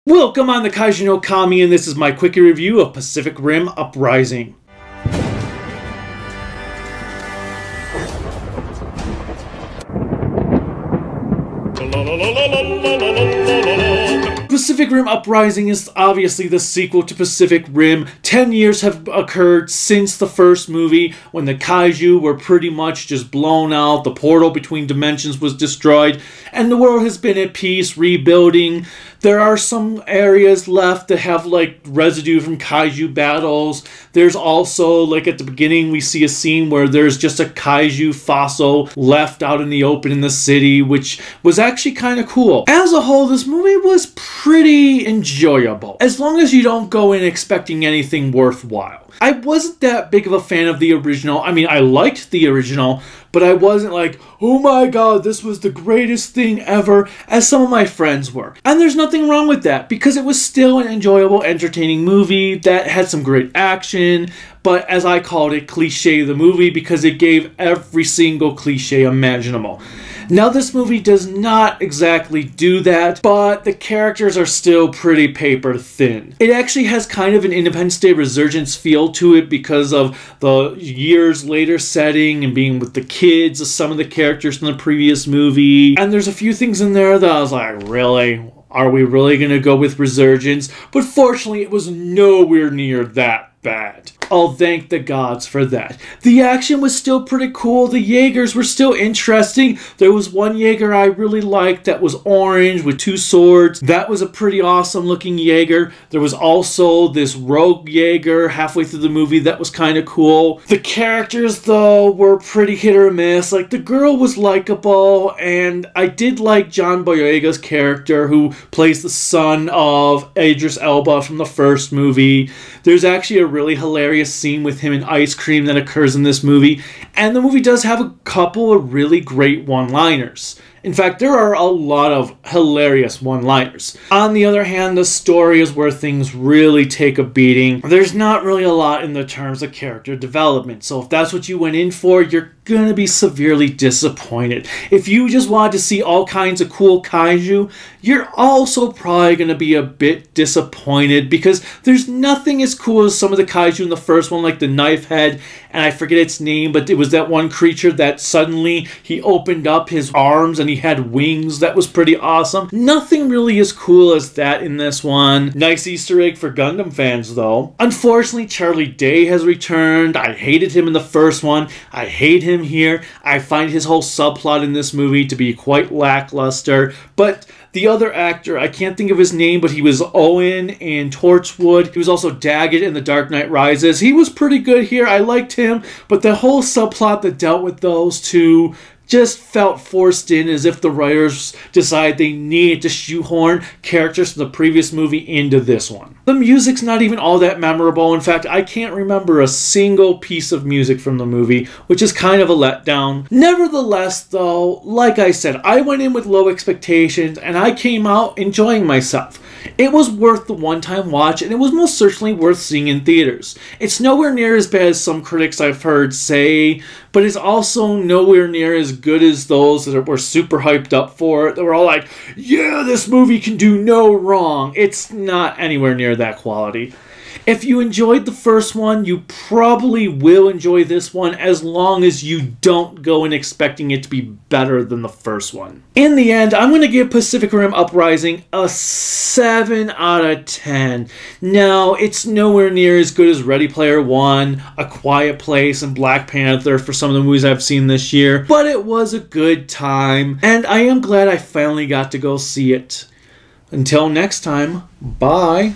Welcome on the Kaiju no Kami, and this is my quickie review of Pacific Rim Uprising. Pacific Rim Uprising is obviously the sequel to Pacific Rim. 10 years have occurred since the first movie, when the kaiju were pretty much just blown out, the portal between dimensions was destroyed, and the world has been at peace, rebuilding. There are some areas left that have like residue from kaiju battles. There's also, like at the beginning, we see a scene where there's just a kaiju fossil left out in the open in the city, which was actually kind of cool. As a whole, this movie was pretty enjoyable, as long as you don't go in expecting anything worthwhile. I wasn't that big of a fan of the original. I mean, I liked the original, but I wasn't like, oh my god, this was the greatest thing ever, as some of my friends were. And there's nothing wrong with that, because it was still an enjoyable, entertaining movie that had some great action, but as I called it, cliche the movie, because it gave every single cliche imaginable. Now, this movie does not exactly do that, but the characters are still pretty paper thin. It actually has kind of an Independence Day Resurgence feel to it because of the years later setting and being with the kids of some of the characters from the previous movie. And there's a few things in there that I was like, really? Are we really going to go with Resurgence? But fortunately, it was nowhere near that bad. I'll thank the gods for that. The action was still pretty cool. The Jaegers were still interesting. There was one Jaeger I really liked that was orange with two swords. That was a pretty awesome looking Jaeger. There was also this rogue Jaeger halfway through the movie that was kind of cool. The characters, though, were pretty hit or miss. Like, the girl was likable, and I did like John Boyega's character, who plays the son of Idris Elba from the first movie. There's actually a really hilarious scene with him and ice cream that occurs in this movie, and the movie does have a couple of really great one-liners. In fact, there are a lot of hilarious one-liners. On the other hand, the story is where things really take a beating. There's not really a lot in the terms of character development, so if that's what you went in for, you're gonna be severely disappointed. If you just wanted to see all kinds of cool kaiju, you're also probably gonna be a bit disappointed, because there's nothing as cool as some of the kaiju in the first one, like the knife head, and I forget its name, but it was that one creature that suddenly he opened up his arms and he had wings. That was pretty awesome. Nothing really as cool as that in this one. Nice Easter egg for Gundam fans, though. Unfortunately, Charlie Day has returned. I hated him in the first one. I hate him here. I find his whole subplot in this movie to be quite lackluster, but the other actor, I can't think of his name, but he was Owen in Torchwood. He was also Daggett in The Dark Knight Rises. He was pretty good here. I liked him, but the whole subplot that dealt with those two just felt forced in, as if the writers decided they needed to shoehorn characters from the previous movie into this one. The music's not even all that memorable. In fact, I can't remember a single piece of music from the movie, which is kind of a letdown. Nevertheless, though, like I said, I went in with low expectations, and I came out enjoying myself. It was worth the one-time watch, and it was most certainly worth seeing in theaters. It's nowhere near as bad as some critics I've heard say, but it's also nowhere near as good as those that were super hyped up for it. They were all like, yeah, this movie can do no wrong. It's not anywhere near that quality. If you enjoyed the first one, you probably will enjoy this one, as long as you don't go in expecting it to be better than the first one. In the end, I'm going to give Pacific Rim Uprising a 7 out of 10. Now, it's nowhere near as good as Ready Player One, A Quiet Place, and Black Panther for some of the movies I've seen this year, but it was a good time, and I am glad I finally got to go see it. Until next time, bye.